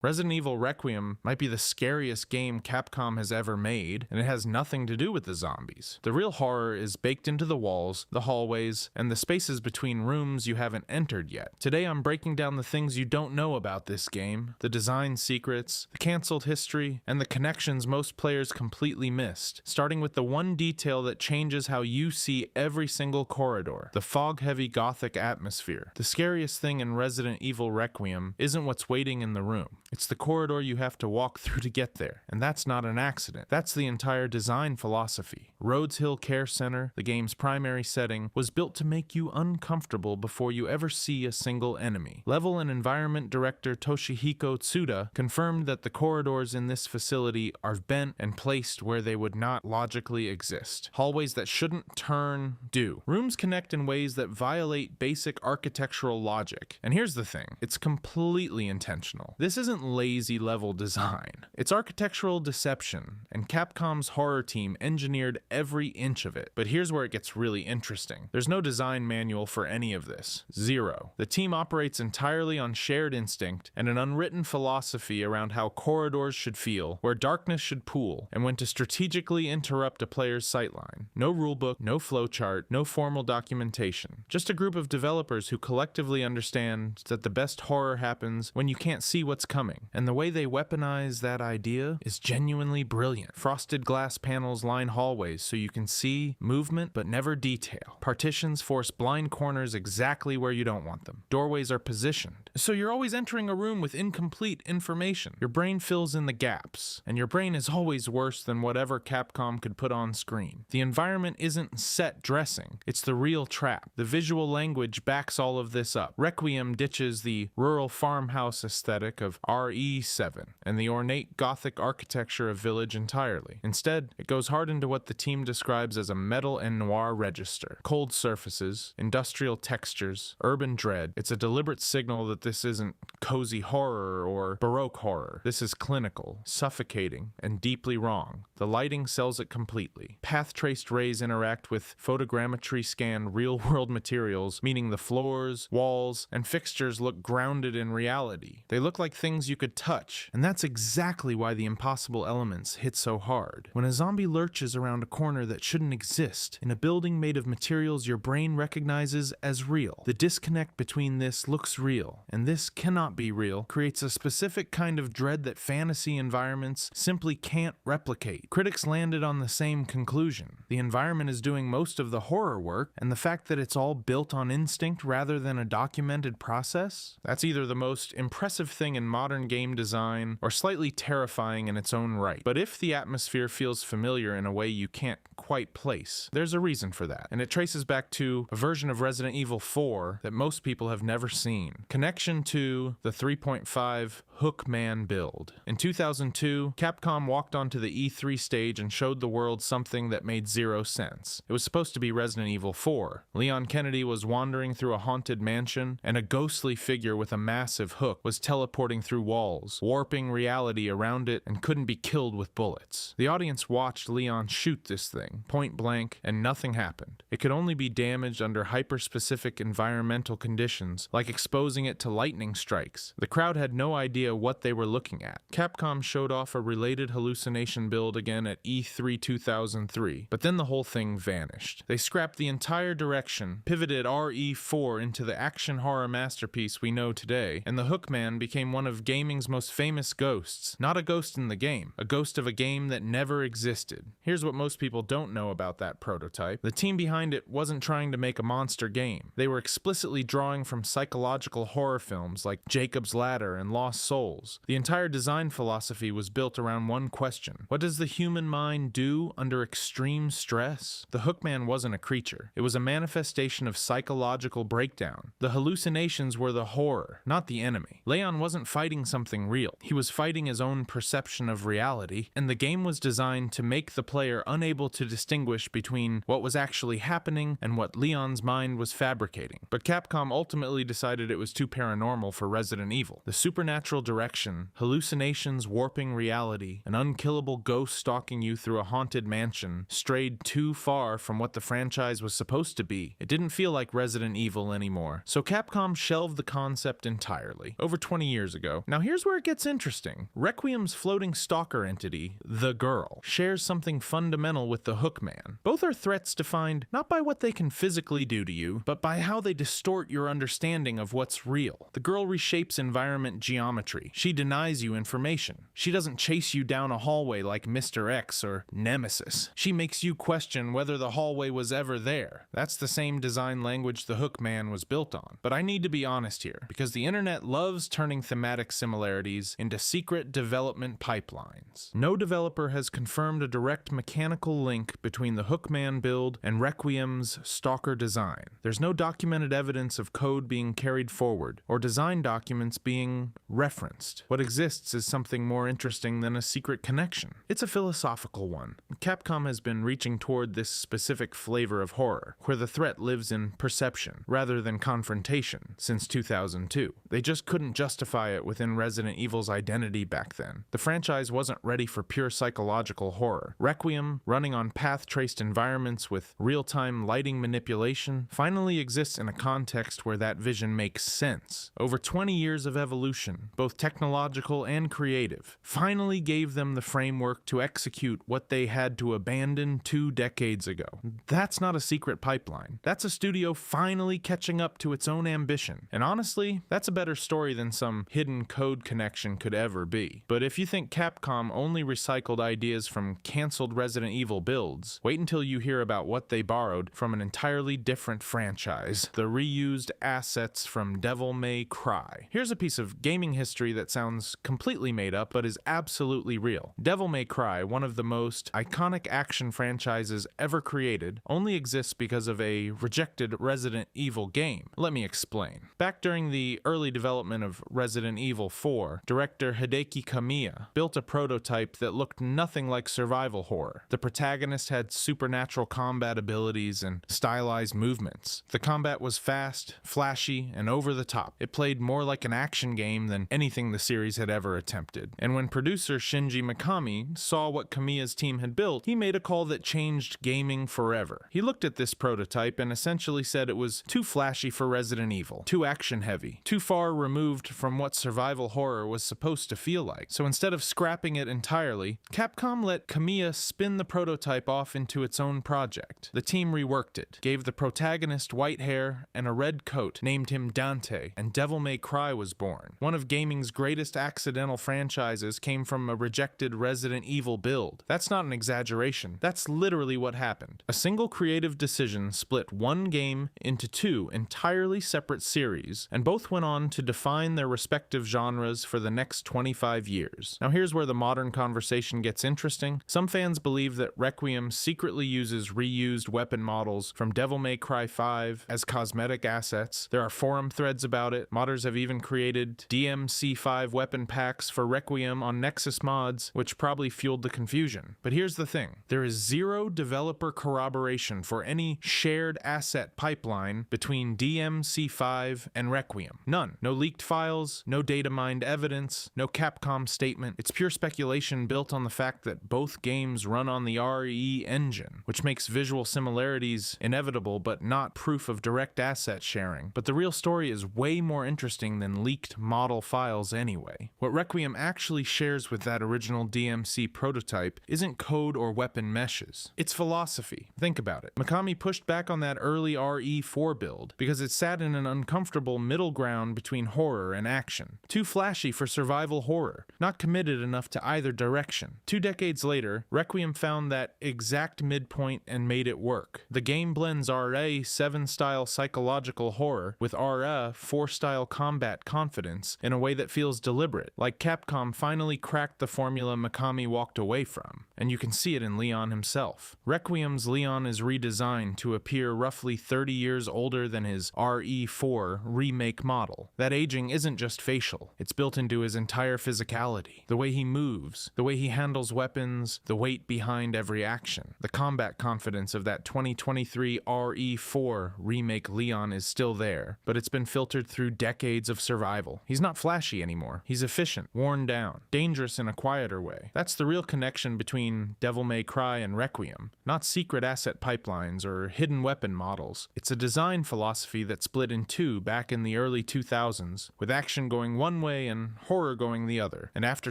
Resident Evil Requiem might be the scariest game Capcom has ever made, and it has nothing to do with the zombies. The real horror is baked into the walls, the hallways, and the spaces between rooms you haven't entered yet. Today I'm breaking down the things you don't know about this game, the design secrets, the cancelled history, and the connections most players completely missed, starting with the one detail that changes how you see every single corridor, the fog-heavy gothic atmosphere. The scariest thing in Resident Evil Requiem isn't what's waiting in the room. It's the corridor you have to walk through to get there, and that's not an accident. That's the entire design philosophy. Rhodes Hill Care Center, the game's primary setting, was built to make you uncomfortable before you ever see a single enemy. Level and environment director Toshihiko Tsuda confirmed that the corridors in this facility are bent and placed where they would not logically exist. Hallways that shouldn't turn do. Rooms connect in ways that violate basic architectural logic. And here's the thing, it's completely intentional. This isn't lazy level design. It's architectural deception, and Capcom's horror team engineered every inch of it. But here's where it gets really interesting. There's no design manual for any of this. Zero. The team operates entirely on shared instinct and an unwritten philosophy around how corridors should feel, where darkness should pool, and when to strategically interrupt a player's sightline. No rulebook, no flowchart, no formal documentation. Just a group of developers who collectively understand that the best horror happens when you can't see what's coming. And the way they weaponize that idea is genuinely brilliant. Frosted glass panels line hallways so you can see movement but never detail. Partitions force blind corners exactly where you don't want them. Doorways are positioned, so you're always entering a room with incomplete information. Your brain fills in the gaps, and your brain is always worse than whatever Capcom could put on screen. The environment isn't set dressing, it's the real trap. The visual language backs all of this up. Requiem ditches the rural farmhouse aesthetic of RE7 and the ornate Gothic architecture of Village entirely. Instead, it goes hard into what the team describes as a metal and noir register. Cold surfaces, industrial textures, urban dread. It's a deliberate signal that this isn't cozy horror or Baroque horror. This is clinical, suffocating, and deeply wrong. The lighting sells it completely. Path-traced rays interact with photogrammetry-scanned real-world materials, meaning the floors, walls, and fixtures look grounded in reality. They look like things you could touch, and that's exactly why the impossible elements hit so hard. When a zombie lurches around a corner that shouldn't exist, in a building made of materials your brain recognizes as real, the disconnect between this looks real, and this cannot be real, creates a specific kind of dread that fantasy environments simply can't replicate. Critics landed on the same conclusion. The environment is doing most of the horror work, and the fact that it's all built on instinct rather than a documented process, that's either the most impressive thing in modern game design or slightly terrifying in its own right. But if the atmosphere feels familiar in a way you can't quite place, there's a reason for that, and it traces back to a version of Resident Evil 4 that most people have never seen. Connection to the 3.5 Hookman build. In 2002, Capcom walked onto the E3 stage and showed the world something that made zero sense. It was supposed to be Resident Evil 4. Leon Kennedy was wandering through a haunted mansion, and a ghostly figure with a massive hook was teleporting through walls, warping reality around it, and couldn't be killed with bullets. The audience watched Leon shoot this thing, point blank, and nothing happened. It could only be damaged under hyper-specific environmental conditions, like exposing it to lightning strikes. The crowd had no idea what they were looking at. Capcom showed off a related hallucination build again at E3 2003, but then the whole thing vanished. They scrapped the entire direction, pivoted RE4 into the action horror masterpiece we know today, and the Hookman became one of gaming's most famous ghosts. Not a ghost in the game, a ghost of a game that never existed. Here's what most people don't know about that prototype. The team behind it wasn't trying to make a monster game. They were explicitly drawing from psychological horror films like Jacob's Ladder and Lost Souls. The entire design philosophy was built around one question. What does the human mind do under extreme stress? The Hookman wasn't a creature. It was a manifestation of psychological breakdown. The hallucinations were the horror, not the enemy. Leon wasn't fighting something real. He was fighting his own perception of reality, and the game was designed to make the player unable to distinguish between what was actually happening and what Leon's mind was fabricating. But Capcom ultimately decided it was too paranormal for Resident Evil. The supernatural direction, hallucinations warping reality, an unkillable ghost stalking you through a haunted mansion, strayed too far from what the franchise was supposed to be. It didn't feel like Resident Evil anymore. So Capcom shelved the concept entirely. Over 20 years ago, Now here's where it gets interesting. Requiem's floating stalker entity, the girl, shares something fundamental with the Hookman. Both are threats defined not by what they can physically do to you, but by how they distort your understanding of what's real. The girl reshapes environment geometry. She denies you information. She doesn't chase you down a hallway like Mr. X or Nemesis. She makes you question whether the hallway was ever there. That's the same design language the Hookman was built on. But I need to be honest here, because the internet loves turning thematic similarities into secret development pipelines. No developer has confirmed a direct mechanical link between the Hookman build and Requiem's stalker design. There's no documented evidence of code being carried forward, or design documents being referenced. What exists is something more interesting than a secret connection. It's a philosophical one. Capcom has been reaching toward this specific flavor of horror, where the threat lives in perception, rather than confrontation, since 2002. They just couldn't justify it within Resident Evil's identity back then. The franchise wasn't ready for pure psychological horror. Requiem, running on path-traced environments with real-time lighting manipulation, finally exists in a context where that vision makes sense. Over 20 years of evolution, both technological and creative, finally gave them the framework to execute what they had to abandon 2 decades ago. That's not a secret pipeline. That's a studio finally catching up to its own ambition. And honestly, that's a better story than some hidden code connection could ever be. But if you think Capcom only recycled ideas from canceled Resident Evil builds, wait until you hear about what they borrowed from an entirely different franchise: the reused assets from Devil May Cry. Here's a piece of gaming history that sounds completely made up but is absolutely real. Devil May Cry, one of the most iconic action franchises ever created, only exists because of a rejected Resident Evil game. Let me explain. Back during the early development of Resident Evil 4, director Hideki Kamiya built a prototype that looked nothing like survival horror. The protagonist had supernatural combat abilities and stylized movements. The combat was fast, flashy, and over the top. It played more like an action game than anything the series had ever attempted. And when producer Shinji Mikami saw what Kamiya's team had built, he made a call that changed gaming forever. He looked at this prototype and essentially said it was too flashy for Resident Evil, too action-heavy, too far removed from what survival horror was supposed to feel like. So instead of scrapping it entirely, Capcom let Kamiya spin the prototype off into its own project. The team reworked it, gave the protagonist white hair and a red coat, named him Dante, and Devil May Cry was born. One of gaming's greatest accidental franchises came from a rejected Resident Evil build. That's not an exaggeration. That's literally what happened. A single creative decision split one game into 2 entirely separate series, and both went on to define their respective genres for the next 25 years. Now here's where the modern conversation gets interesting. Some fans believe that Requiem secretly uses reused weapon models from Devil May Cry 5 as cosmetic assets. There are forum threads about it. Modders have even created DMC5 weapon packs for Requiem on Nexus mods, which probably fueled the confusion. But here's the thing. There is zero developer corroboration for any shared asset pipeline between DMC5 and Requiem. None. No leaked files, no data mined evidence, no Capcom statement. It's pure speculation built on the fact that both games run on the RE engine, which makes visual similarities inevitable but not proof of direct asset sharing. But the real story is way more interesting than leaked model files anyway. What Requiem actually shares with that original DMC prototype isn't code or weapon meshes. It's philosophy. Think about it. Mikami pushed back on that early RE4 build because it sat in an uncomfortable middle ground between horror and action. Too flashy for survival horror, not committed enough to either direction. 2 decades later, Requiem found that exact midpoint and made it work. The game blends RA 7-style psychological horror with RA 4-style combat confidence in a way that feels deliberate, like Capcom finally cracked the formula Mikami walked away from. And you can see it in Leon himself. Requiem's Leon is redesigned to appear roughly 30 years older than his RE4 remake model. That aging isn't just facial, it's built into his entire physicality. The way he moves, the way he handles weapons, the weight behind every action. The combat confidence of that 2023 RE4 remake Leon is still there, but it's been filtered through decades of survival. He's not flashy anymore. He's efficient, worn down, dangerous in a quieter way. That's the real connection between Devil May Cry and Requiem, not secret asset pipelines or hidden weapon models. It's a design philosophy that split in two back in the early 2000s, with action going one one way and horror going the other, and after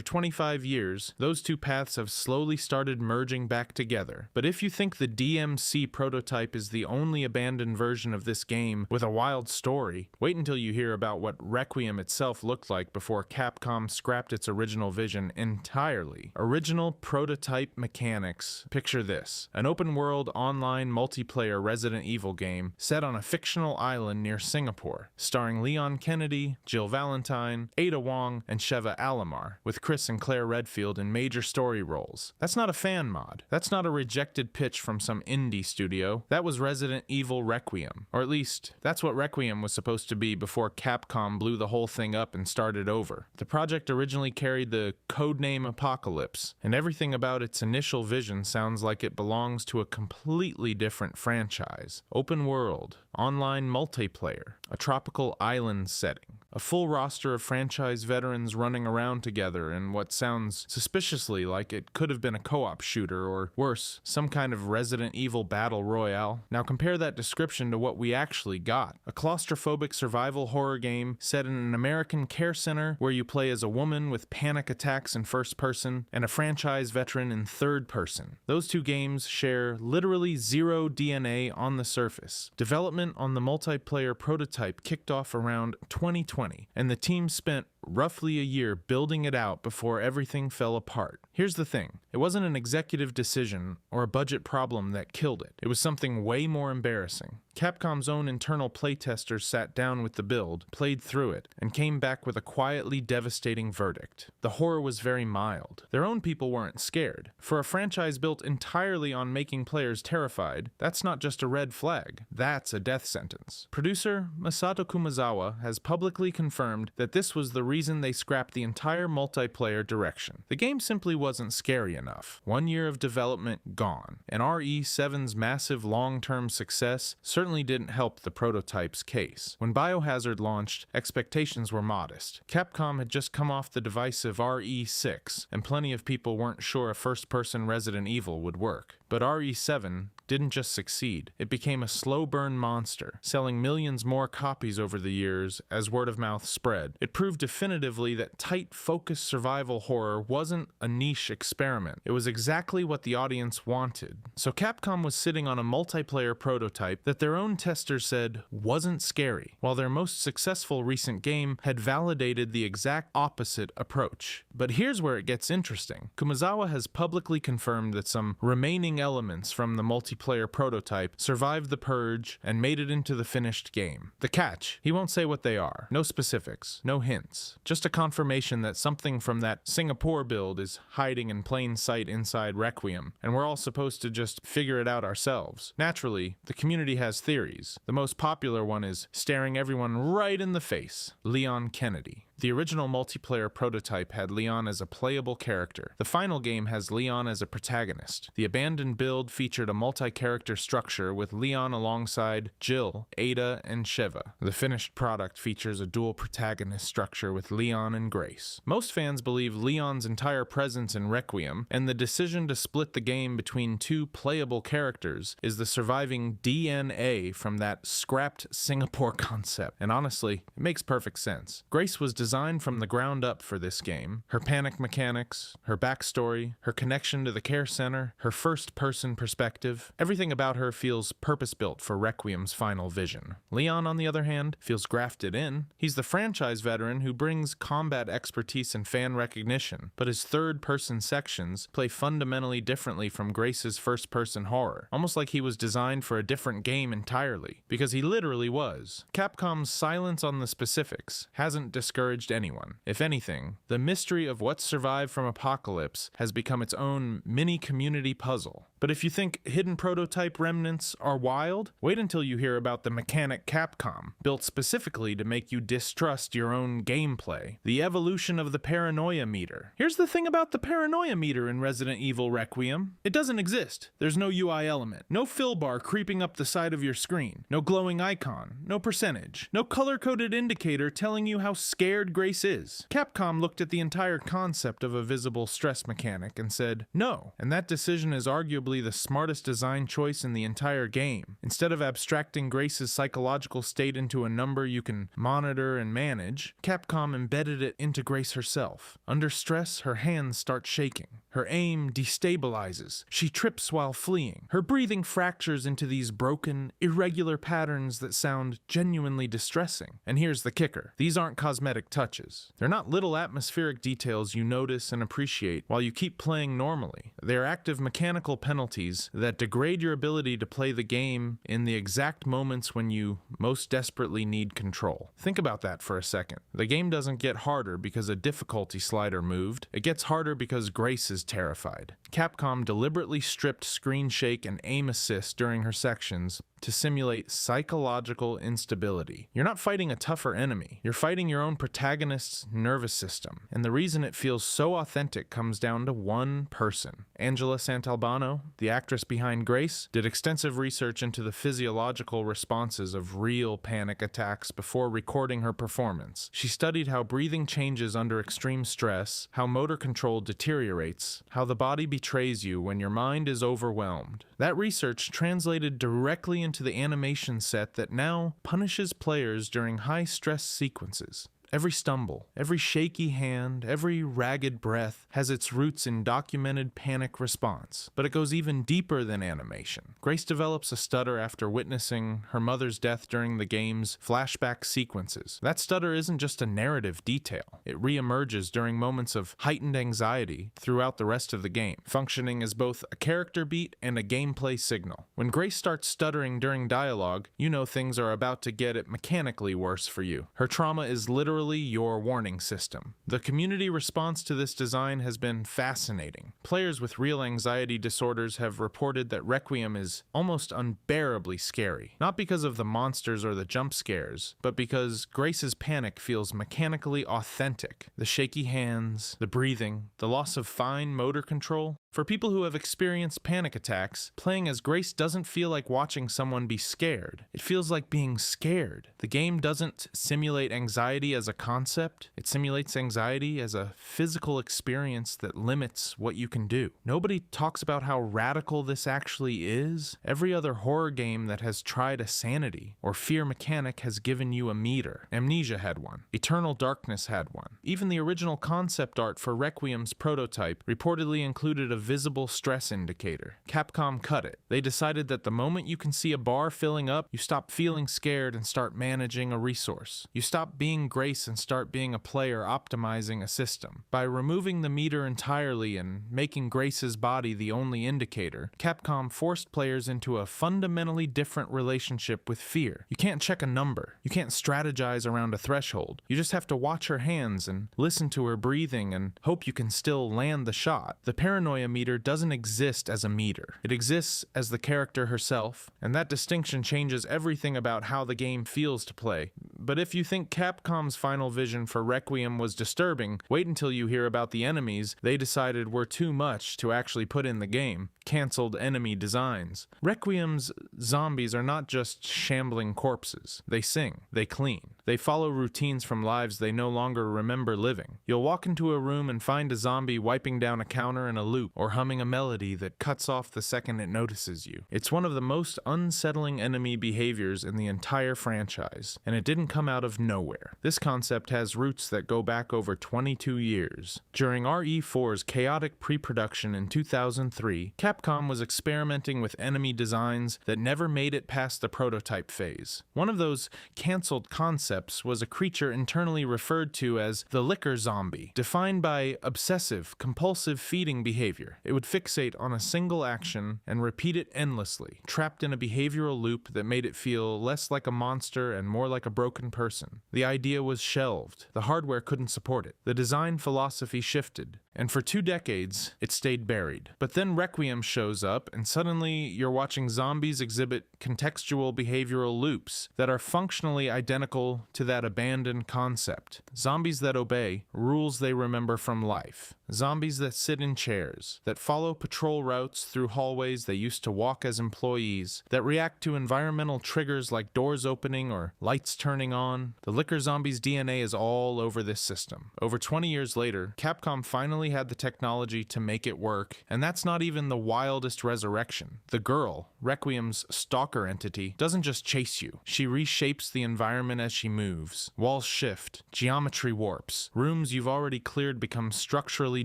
25 years, those two paths have slowly started merging back together. But if you think the DMC prototype is the only abandoned version of this game with a wild story, wait until you hear about what Requiem itself looked like before Capcom scrapped its original vision entirely. Original prototype mechanics. Picture this: an open-world online multiplayer Resident Evil game set on a fictional island near Singapore, starring Leon Kennedy, Jill Valentine, Ada Wong, and Sheva Alomar, with Chris and Claire Redfield in major story roles. That's not a fan mod. That's not a rejected pitch from some indie studio. That was Resident Evil Requiem. Or at least, that's what Requiem was supposed to be before Capcom blew the whole thing up and started over. The project originally carried the codename Apocalypse, and everything about its initial vision sounds like it belongs to a completely different franchise. Open world, online multiplayer, a tropical island setting, a full roster of franchise veterans running around together in what sounds suspiciously like it could have been a co-op shooter, or worse, some kind of Resident Evil battle royale. Now compare that description to what we actually got: a claustrophobic survival horror game set in an American care center where you play as a woman with panic attacks in first person and a franchise veteran in third person. Those two games share literally zero DNA on the surface. Development on the multiplayer prototype kicked off around 2020, and the team spent roughly a year building it out before everything fell apart. Here's the thing: it wasn't an executive decision or a budget problem that killed it. It was something way more embarrassing. Capcom's own internal playtesters sat down with the build, played through it, and came back with a quietly devastating verdict. The horror was very mild. Their own people weren't scared. For a franchise built entirely on making players terrified, that's not just a red flag, that's a death sentence. Producer Masato Kumazawa has publicly confirmed that this was the reason they scrapped the entire multiplayer direction. The game simply wasn't scary enough. 1 year of development gone, and RE7's massive long-term success certainly didn't help the prototype's case. When Biohazard launched, expectations were modest. Capcom had just come off the divisive RE6, and plenty of people weren't sure a first-person Resident Evil would work. But RE7 didn't just succeed. It became a slow-burn monster, selling millions more copies over the years as word of mouth spread. It proved definitively that tight, focused survival horror wasn't a niche experiment. It was exactly what the audience wanted. So Capcom was sitting on a multiplayer prototype that their own testers said wasn't scary, while their most successful recent game had validated the exact opposite approach. But here's where it gets interesting. Kumazawa has publicly confirmed that some remaining elements from the multiplayer prototype survived the purge and made it into the finished game. The catch: he won't say what they are. No specifics, no hints. Just a confirmation that something from that Singapore build is hiding in plain sight inside Requiem, and we're all supposed to just figure it out ourselves. Naturally, the community has theories. The most popular one is staring everyone right in the face: Leon Kennedy. The original multiplayer prototype had Leon as a playable character. The final game has Leon as a protagonist. The abandoned build featured a multi-character structure with Leon alongside Jill, Ada, and Sheva. The finished product features a dual protagonist structure with Leon and Grace. Most fans believe Leon's entire presence in Requiem and the decision to split the game between two playable characters is the surviving DNA from that scrapped Singapore concept. And honestly, it makes perfect sense. Grace was designed from the ground up for this game. Her panic mechanics, her backstory, her connection to the care center, her first-person perspective, everything about her feels purpose-built for Requiem's final vision. Leon, on the other hand, feels grafted in. He's the franchise veteran who brings combat expertise and fan recognition, but his third-person sections play fundamentally differently from Grace's first-person horror, almost like he was designed for a different game entirely, because he literally was. Capcom's silence on the specifics hasn't discouraged anyone. If anything, the mystery of what survived from Apocalypse has become its own mini-community puzzle. But if you think hidden prototype remnants are wild, wait until you hear about the mechanic Capcom, built specifically to make you distrust your own gameplay. The evolution of the paranoia meter. Here's the thing about the paranoia meter in Resident Evil Requiem. It doesn't exist. There's no UI element, no fill bar creeping up the side of your screen, no glowing icon, no percentage, no color-coded indicator telling you how scared Grace is. Capcom looked at the entire concept of a visible stress mechanic and said no, and that decision is arguably arguably the smartest design choice in the entire game. Instead of abstracting Grace's psychological state into a number you can monitor and manage, Capcom embedded it into Grace herself. Under stress, her hands start shaking. Her aim destabilizes. She trips while fleeing. Her breathing fractures into these broken, irregular patterns that sound genuinely distressing. And here's the kicker. These aren't cosmetic touches. They're not little atmospheric details you notice and appreciate while you keep playing normally. They're active mechanical penalties that degrade your ability to play the game in the exact moments when you most desperately need control. Think about that for a second. The game doesn't get harder because a difficulty slider moved. It gets harder because Grace is terrified. Capcom deliberately stripped screen shake and aim assist during her sections to simulate psychological instability. You're not fighting a tougher enemy. You're fighting your own protagonist's nervous system. And the reason it feels so authentic comes down to one person. Angela Santalbano, the actress behind Grace, did extensive research into the physiological responses of real panic attacks before recording her performance. She studied how breathing changes under extreme stress, how motor control deteriorates, how the body betrays you when your mind is overwhelmed. That research translated directly into the animation set that now punishes players during high-stress sequences. Every stumble, every shaky hand, every ragged breath has its roots in documented panic response. But it goes even deeper than animation. Grace develops a stutter after witnessing her mother's death during the game's flashback sequences. That stutter isn't just a narrative detail. It reemerges during moments of heightened anxiety throughout the rest of the game, functioning as both a character beat and a gameplay signal. When Grace starts stuttering during dialogue, you know things are about to get it mechanically worse for you. Her trauma is literally your warning system. The community response to this design has been fascinating. Players with real anxiety disorders have reported that Requiem is almost unbearably scary, not because of the monsters or the jump scares, but because Grace's panic feels mechanically authentic. The shaky hands, the breathing, the loss of fine motor control. For people who have experienced panic attacks, playing as Grace doesn't feel like watching someone be scared. It feels like being scared. The game doesn't simulate anxiety as a concept. It simulates anxiety as a physical experience that limits what you can do. Nobody talks about how radical this actually is. Every other horror game that has tried a sanity or fear mechanic has given you a meter. Amnesia had one. Eternal Darkness had one. Even the original concept art for Requiem's prototype reportedly included a visible stress indicator. Capcom cut it. They decided that the moment you can see a bar filling up, you stop feeling scared and start managing a resource. You stop being Grace and start being a player optimizing a system. By removing the meter entirely and making Grace's body the only indicator, Capcom forced players into a fundamentally different relationship with fear. You can't check a number. You can't strategize around a threshold. You just have to watch her hands and listen to her breathing and hope you can still land the shot. The paranoia meter doesn't exist as a meter. It exists as the character herself, and that distinction changes everything about how the game feels to play. But if you think Capcom's final vision for Requiem was disturbing, wait until you hear about the enemies they decided were too much to actually put in the game. Cancelled enemy designs. Requiem's zombies are not just shambling corpses. They sing. They clean. They follow routines from lives they no longer remember living. You'll walk into a room and find a zombie wiping down a counter in a loop or humming a melody that cuts off the second it notices you. It's one of the most unsettling enemy behaviors in the entire franchise, and it didn't come out of nowhere. This concept has roots that go back over 22 years. During RE4's chaotic pre-production in 2003, Capcom was experimenting with enemy designs that never made it past the prototype phase. One of those cancelled concepts was a creature internally referred to as the liquor zombie, defined by obsessive, compulsive feeding behavior. It would fixate on a single action and repeat it endlessly, trapped in a behavioral loop that made it feel less like a monster and more like a broken person. The idea was shelved. The hardware couldn't support it. The design philosophy shifted, and for 2 decades, it stayed buried. But then Requiem shows up, and suddenly you're watching zombies exhibit contextual behavioral loops that are functionally identical to that abandoned concept. Zombies that obey rules they remember from life. Zombies that sit in chairs, that follow patrol routes through hallways they used to walk as employees, that react to environmental triggers like doors opening or lights turning on. The liquor zombie's DNA is all over this system. Over 20 years later, Capcom finally definitely had the technology to make it work, and that's not even the wildest resurrection. The girl, Requiem's stalker entity, doesn't just chase you. She reshapes the environment as she moves. Walls shift, geometry warps. Rooms you've already cleared become structurally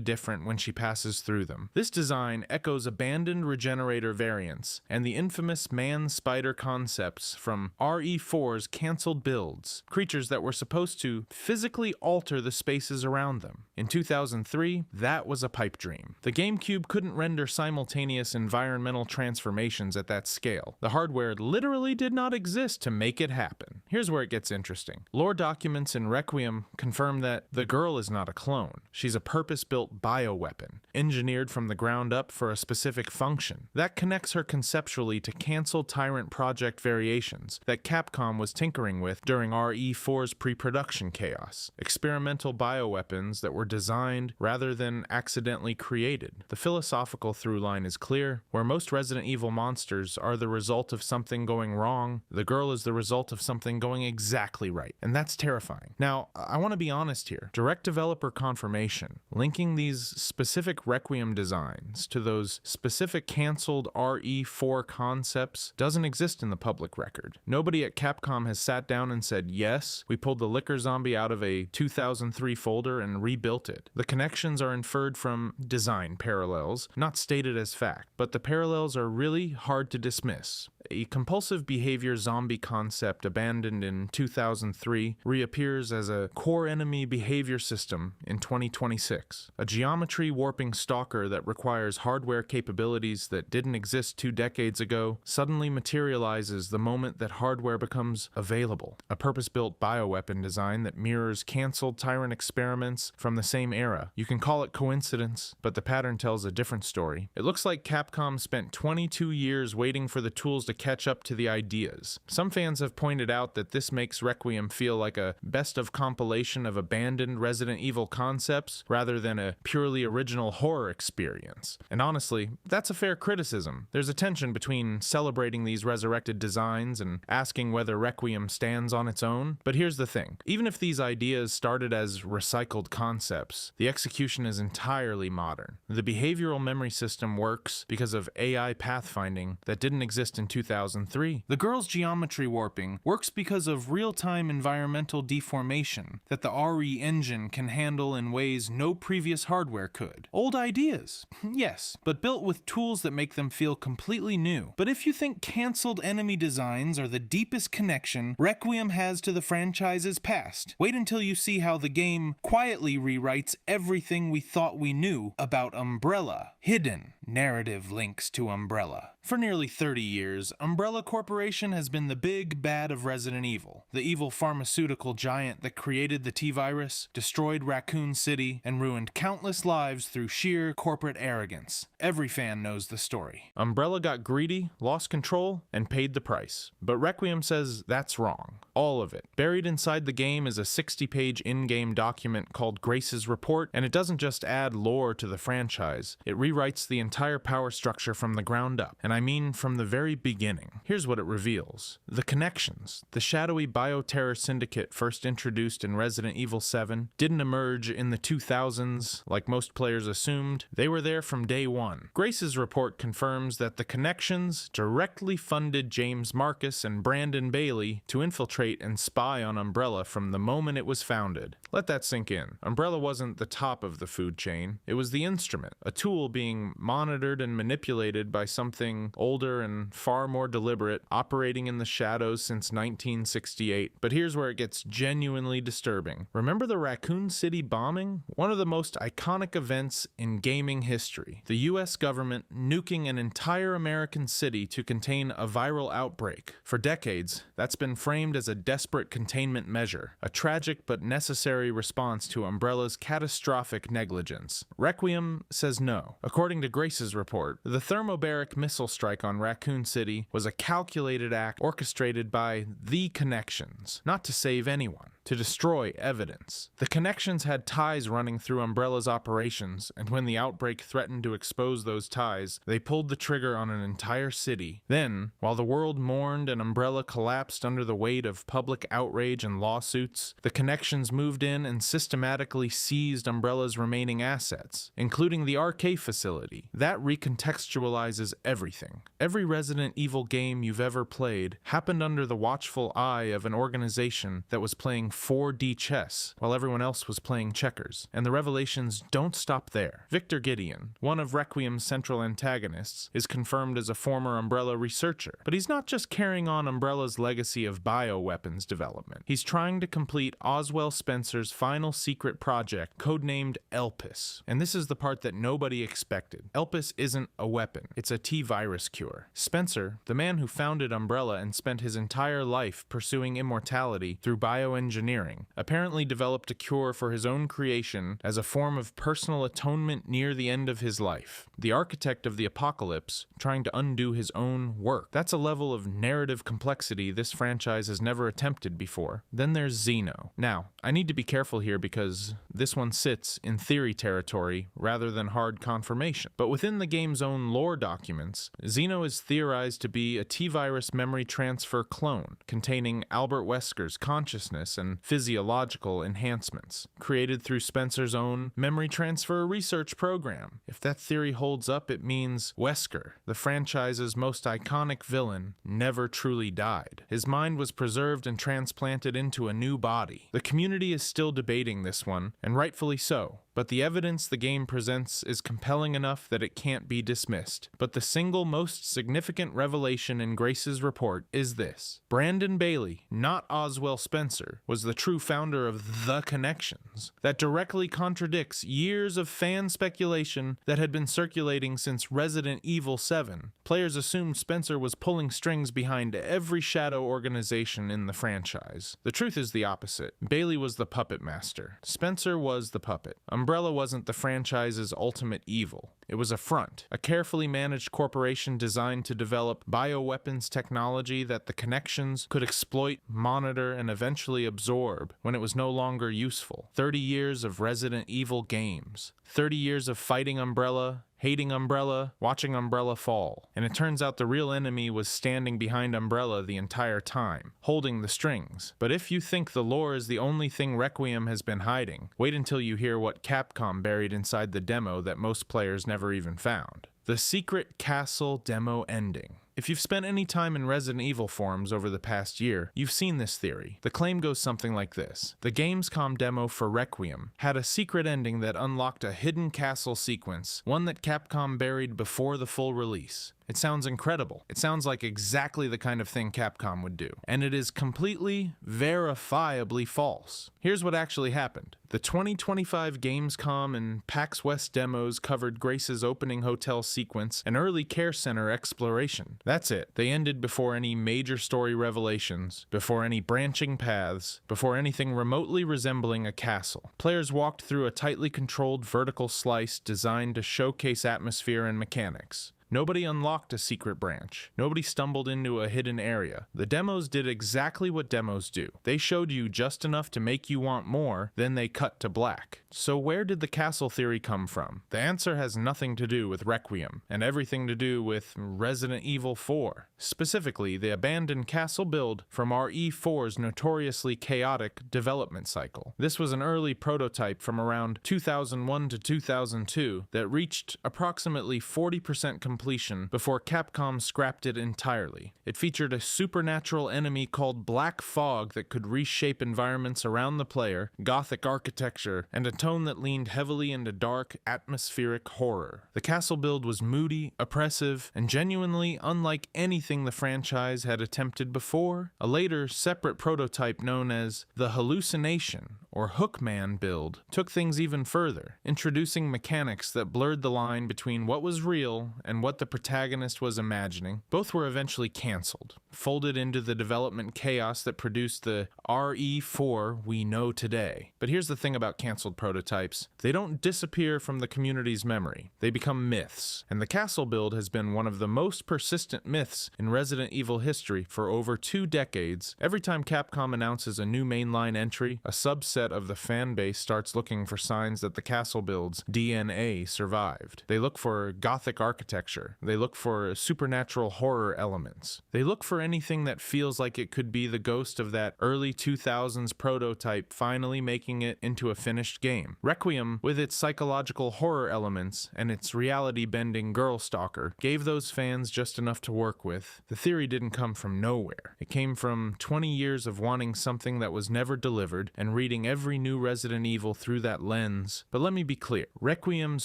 different when she passes through them. This design echoes abandoned regenerator variants and the infamous man-spider concepts from RE4's cancelled builds, creatures that were supposed to physically alter the spaces around them. In 2003, that was a pipe dream. The GameCube couldn't render simultaneous environmental transformations at that scale. The hardware literally did not exist to make it happen. Here's where it gets interesting. Lore documents in Requiem confirm that the girl is not a clone. She's a purpose-built bioweapon, engineered from the ground up for a specific function. That connects her conceptually to canceled Tyrant project variations that Capcom was tinkering with during RE4's pre-production chaos. Experimental bioweapons that were designed rather than accidentally created. The philosophical through line is clear. Where most Resident Evil monsters are the result of something going wrong, the girl is the result of something going exactly right. And that's terrifying. Now, I want to be honest here. Direct developer confirmation, linking these specific Requiem designs to those specific canceled RE4 concepts doesn't exist in the public record. Nobody at Capcom has sat down and said, yes, we pulled the liquor zombie out of a 2003 folder and rebuilt it. The connections are inferred from design parallels, not stated as fact, but the parallels are really hard to dismiss. A compulsive behavior zombie concept abandoned in 2003 reappears as a core enemy behavior system in 2026. A geometry warping stalker that requires hardware capabilities that didn't exist 2 decades ago suddenly materializes the moment that hardware becomes available. A purpose-built bioweapon design that mirrors canceled Tyrant experiments from the same era. You can call it coincidence, but the pattern tells a different story. It looks like Capcom spent 22 years waiting for the tools to catch up to the ideas. Some fans have pointed out that this makes Requiem feel like a best of compilation of abandoned Resident Evil concepts rather than a purely original horror experience. And honestly, that's a fair criticism. There's a tension between celebrating these resurrected designs and asking whether Requiem stands on its own. But here's the thing. Even if these ideas started as recycled concepts, the execution is entirely modern. The behavioral memory system works because of AI pathfinding that didn't exist in 2003. The girl's geometry warping works because of real-time environmental deformation that the RE engine can handle in ways no previous hardware could. Old ideas, yes, but built with tools that make them feel completely new. But if you think canceled enemy designs are the deepest connection Requiem has to the franchise's past, wait until you see how the game quietly rewrites everything we thought we knew about Umbrella. Hidden narrative links to Umbrella. For nearly 30 years, Umbrella Corporation has been the big bad of Resident Evil, the evil pharmaceutical giant that created the T-Virus, destroyed Raccoon City, and ruined countless lives through sheer corporate arrogance. Every fan knows the story. Umbrella got greedy, lost control, and paid the price. But Requiem says that's wrong. All of it. Buried inside the game is a 60-page in-game document called Grace's Report, and it doesn't just add lore to the franchise, it rewrites the entire power structure from the ground up, and I mean from the very beginning. Here's what it reveals. The connections. The shadowy bioterror syndicate first introduced in Resident Evil 7 didn't emerge in the 2000s like most players assumed. They were there from day one. Grace's report confirms that the connections directly funded James Marcus and Brandon Bailey to infiltrate and spy on Umbrella from the moment it was founded. Let that sink in. Umbrella wasn't the top of the food chain. It was the instrument, a tool being monitored and manipulated by something older and far more deliberate, operating in the shadows since 1968. But here's where it gets genuinely disturbing. Remember the Raccoon City bombing? One of the most iconic events in gaming history. The US government nuking an entire American city to contain a viral outbreak. For decades, that's been framed as a desperate containment measure, a tragic but necessary response to Umbrella's catastrophic negligence. Requiem says no. According to Grace's report, the thermobaric missile missile strike on Raccoon City was a calculated act orchestrated by the Connections, not to save anyone, to destroy evidence. The Connections had ties running through Umbrella's operations, and when the outbreak threatened to expose those ties, they pulled the trigger on an entire city. Then, while the world mourned and Umbrella collapsed under the weight of public outrage and lawsuits, the Connections moved in and systematically seized Umbrella's remaining assets, including the arcade facility. That recontextualizes everything. Every Resident Evil game you've ever played happened under the watchful eye of an organization that was playing 4D chess while everyone else was playing checkers. And the revelations don't stop there. Victor Gideon, one of Requiem's central antagonists, is confirmed as a former Umbrella researcher. But he's not just carrying on Umbrella's legacy of bioweapons development. He's trying to complete Oswell Spencer's final secret project, codenamed Elpis. And this is the part that nobody expected. Elpis isn't a weapon. It's a T-virus cure. Spencer, the man who founded Umbrella and spent his entire life pursuing immortality through bioengineering, apparently developed a cure for his own creation as a form of personal atonement near the end of his life. The architect of the apocalypse trying to undo his own work. That's a level of narrative complexity this franchise has never attempted before. Then there's Xeno. Now, I need to be careful here because this one sits in theory territory rather than hard confirmation. But within the game's own lore documents, Xeno is theorized to be a T-virus memory transfer clone containing Albert Wesker's consciousness and physiological enhancements, created through Spencer's own memory transfer research program. If that theory holds up, it means Wesker, the franchise's most iconic villain, never truly died. His mind was preserved and transplanted into a new body. The community is still debating this one, and rightfully so. But the evidence the game presents is compelling enough that it can't be dismissed. But the single most significant revelation in Grace's report is this. Brandon Bailey, not Oswell Spencer, was the true founder of The Connections. That directly contradicts years of fan speculation that had been circulating since Resident Evil 7. Players assumed Spencer was pulling strings behind every shadow organization in the franchise. The truth is the opposite. Bailey was the puppet master. Spencer was the puppet. Umbrella wasn't the franchise's ultimate evil. It was a front, a carefully managed corporation designed to develop bioweapons technology that the Connections could exploit, monitor, and eventually absorb when it was no longer useful. 30 years of Resident Evil games. 30 years of fighting Umbrella, hating Umbrella, watching Umbrella fall. And it turns out the real enemy was standing behind Umbrella the entire time, holding the strings. But if you think the lore is the only thing Requiem has been hiding, wait until you hear what Capcom buried inside the demo that most players never even found. The Secret Castle demo ending. If you've spent any time in Resident Evil forums over the past year, you've seen this theory. The claim goes something like this. The Gamescom demo for Requiem had a secret ending that unlocked a hidden castle sequence, one that Capcom buried before the full release. It sounds incredible. It sounds like exactly the kind of thing Capcom would do. And it is completely, verifiably false. Here's what actually happened. The 2025 Gamescom and PAX West demos covered Grace's opening hotel sequence and early care center exploration. That's it. They ended before any major story revelations, before any branching paths, before anything remotely resembling a castle. Players walked through a tightly controlled vertical slice designed to showcase atmosphere and mechanics. Nobody unlocked a secret branch. Nobody stumbled into a hidden area. The demos did exactly what demos do. They showed you just enough to make you want more, then they cut to black. So where did the castle theory come from? The answer has nothing to do with Requiem, and everything to do with Resident Evil 4. Specifically, the abandoned castle build from RE4's notoriously chaotic development cycle. This was an early prototype from around 2001 to 2002 that reached approximately 40% completion before Capcom scrapped it entirely. It featured a supernatural enemy called Black Fog that could reshape environments around the player, gothic architecture, and a tone that leaned heavily into dark, atmospheric horror. The castle build was moody, oppressive, and genuinely unlike anything the franchise had attempted before. A later, separate prototype known as the Hallucination, or Hookman build took things even further, introducing mechanics that blurred the line between what was real and what the protagonist was imagining. Both were eventually cancelled, folded into the development chaos that produced the RE4 we know today. But here's the thing about cancelled prototypes. They don't disappear from the community's memory. They become myths, and the castle build has been one of the most persistent myths in Resident Evil history for over 2 decades. Every time Capcom announces a new mainline entry, a subset of the fan base starts looking for signs that the castle build's DNA survived. They look for gothic architecture. They look for supernatural horror elements. They look for anything that feels like it could be the ghost of that early 2000s prototype finally making it into a finished game. Requiem, with its psychological horror elements and its reality-bending girl stalker, gave those fans just enough to work with. The theory didn't come from nowhere. It came from 20 years of wanting something that was never delivered and reading every new Resident Evil through that lens. But let me be clear. Requiem's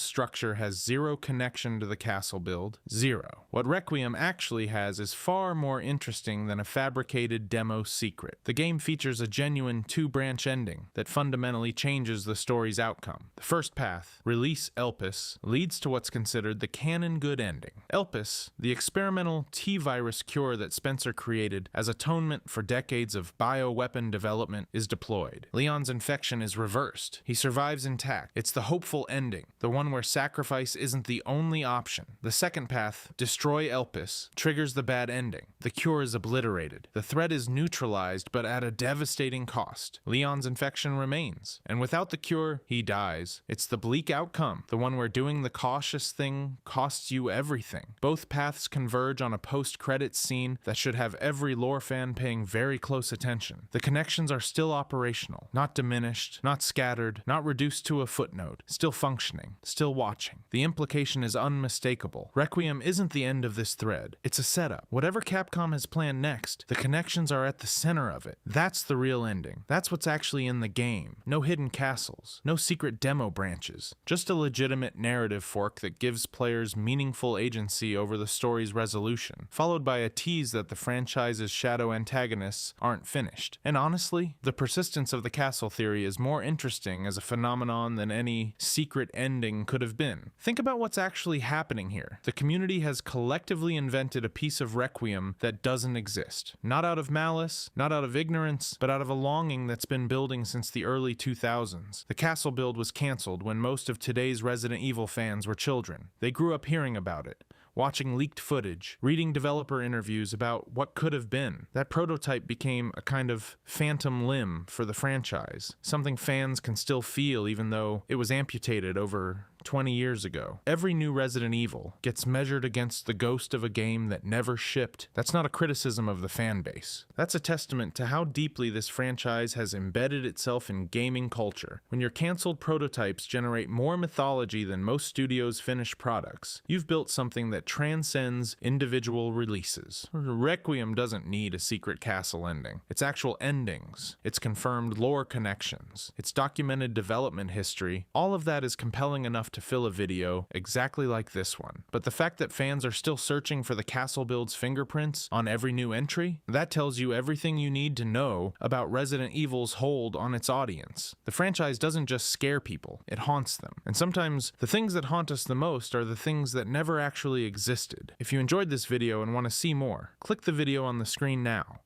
structure has zero connection to the castle build. Zero. What Requiem actually has is far more interesting than a fabricated demo secret. The game features a genuine 2-branch ending that fundamentally changes the story's outcome. The first path, Release Elpis, leads to what's considered the canon good ending. Elpis, the experimental T-virus cure that Spencer created as atonement for decades of bioweapon development, is deployed. Leon's infection is reversed. He survives intact. It's the hopeful ending, the one where sacrifice isn't the only option. The second path, Destroy Elpis, triggers the bad ending. The cure is obliterated. The threat is neutralized, but at a devastating cost. Leon's infection remains, and without the cure, he dies. It's the bleak outcome, the one where doing the cautious thing costs you everything. Both paths converge on a post-credits scene that should have every lore fan paying very close attention. The connections are still operational, not diminished, not scattered, not reduced to a footnote, still functioning, still watching. The implication is unmistakable. Requiem isn't the end of this thread. It's a setup. Whatever Capcom has planned next, the connections are at the center of it. That's the real ending. That's what's actually in the game. No hidden castles, no secret demo branches, just a legitimate narrative fork that gives players meaningful agency over the story's resolution, followed by a tease that the franchise's shadow antagonists aren't finished. And honestly, the persistence of the castle theory is more interesting as a phenomenon than any secret ending could have been. Think about what's actually happening here. The community has collectively invented a piece of Requiem that doesn't exist. Not out of malice, not out of ignorance, but out of a longing that's been building since the early 2000s. The castle build was canceled when most of today's Resident Evil fans were children. They grew up hearing about it, watching leaked footage, reading developer interviews about what could have been. That prototype became a kind of phantom limb for the franchise, something fans can still feel even though it was amputated over 20 years ago. Every new Resident Evil gets measured against the ghost of a game that never shipped. That's not a criticism of the fan base. That's a testament to how deeply this franchise has embedded itself in gaming culture. When your canceled prototypes generate more mythology than most studios' finished products, you've built something that transcends individual releases. Requiem doesn't need a secret castle ending. Its actual endings, its confirmed lore connections, its documented development history, all of that is compelling enough to fill a video exactly like this one. But the fact that fans are still searching for the castle build's fingerprints on every new entry, that tells you everything you need to know about Resident Evil's hold on its audience. The franchise doesn't just scare people, it haunts them. And sometimes the things that haunt us the most are the things that never actually existed. If you enjoyed this video and want to see more, click the video on the screen now.